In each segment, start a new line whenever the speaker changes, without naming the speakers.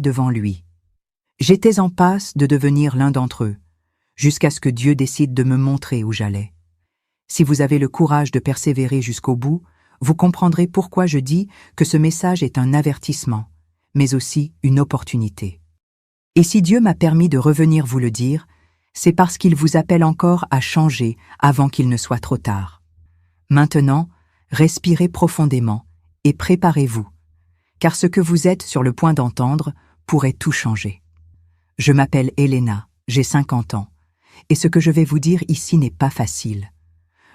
devant lui. J'étais en passe de devenir l'un d'entre eux, jusqu'à ce que Dieu décide de me montrer où j'allais. Si vous avez le courage de persévérer jusqu'au bout, vous comprendrez pourquoi je dis que ce message est un avertissement, mais aussi une opportunité. Et si Dieu m'a permis de revenir vous le dire, c'est parce qu'il vous appelle encore à changer avant qu'il ne soit trop tard. Maintenant, respirez profondément et préparez-vous, car ce que vous êtes sur le point d'entendre pourrait tout changer. Je m'appelle Elena, j'ai 50 ans, et ce que je vais vous dire ici n'est pas facile.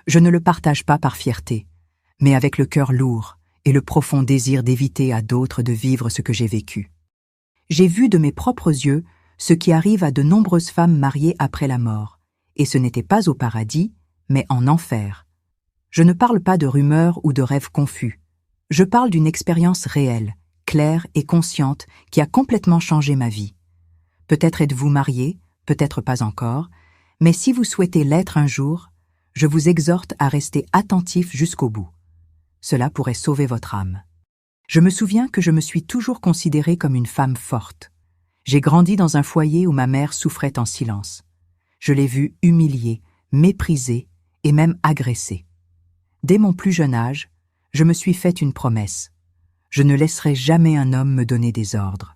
Je ne le partage pas par fierté, mais avec le cœur lourd et le profond désir d'éviter à d'autres de vivre ce que j'ai vécu. J'ai vu de mes propres yeux ce qui arrive à de nombreuses femmes mariées après la mort, et ce n'était pas au paradis, mais en enfer. Je ne parle pas de rumeurs ou de rêves confus. Je parle d'une expérience réelle, claire et consciente qui a complètement changé ma vie. Peut-être êtes-vous marié, peut-être pas encore, mais si vous souhaitez l'être un jour, je vous exhorte à rester attentif jusqu'au bout. Cela pourrait sauver votre âme. Je me souviens que je me suis toujours considérée comme une femme forte. J'ai grandi dans un foyer où ma mère souffrait en silence. Je l'ai vue humiliée, méprisée et même agressée. Dès mon plus jeune âge, je me suis fait une promesse. Je ne laisserai jamais un homme me donner des ordres.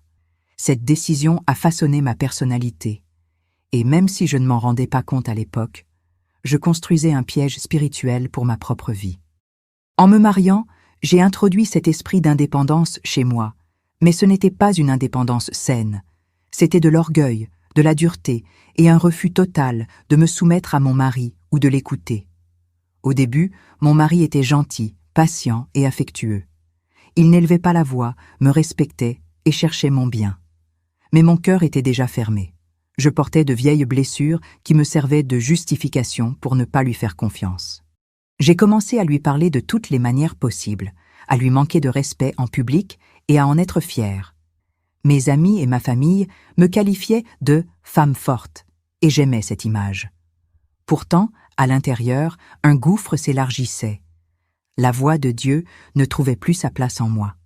Cette décision a façonné ma personnalité. Et même si je ne m'en rendais pas compte à l'époque, je construisais un piège spirituel pour ma propre vie. En me mariant, j'ai introduit cet esprit d'indépendance chez moi, mais ce n'était pas une indépendance saine. C'était de l'orgueil, de la dureté et un refus total de me soumettre à mon mari ou de l'écouter. Au début, mon mari était gentil, patient et affectueux. Il n'élevait pas la voix, me respectait et cherchait mon bien. Mais mon cœur était déjà fermé. Je portais de vieilles blessures qui me servaient de justification pour ne pas lui faire confiance. J'ai commencé à lui parler de toutes les manières possibles, à lui manquer de respect en public et à en être fière. Mes amis et ma famille me qualifiaient de « femme forte » et j'aimais cette image. Pourtant, à l'intérieur, un gouffre s'élargissait. La voix de Dieu ne trouvait plus sa place en moi.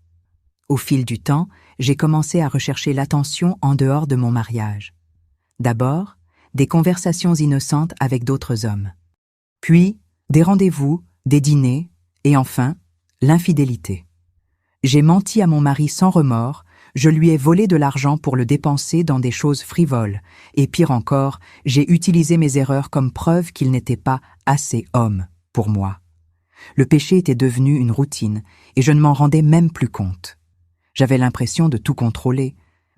Au fil du temps, j'ai commencé à rechercher l'attention en dehors de mon mariage. D'abord, des conversations innocentes avec d'autres hommes. Puis, des rendez-vous, des dîners, et enfin, l'infidélité. J'ai menti à mon mari sans remords, je lui ai volé de l'argent pour le dépenser dans des choses frivoles, et pire encore, j'ai utilisé mes erreurs comme preuve qu'il n'était pas assez homme pour moi. Le péché était devenu une routine, et je ne m'en rendais même plus compte. J'avais l'impression de tout contrôler,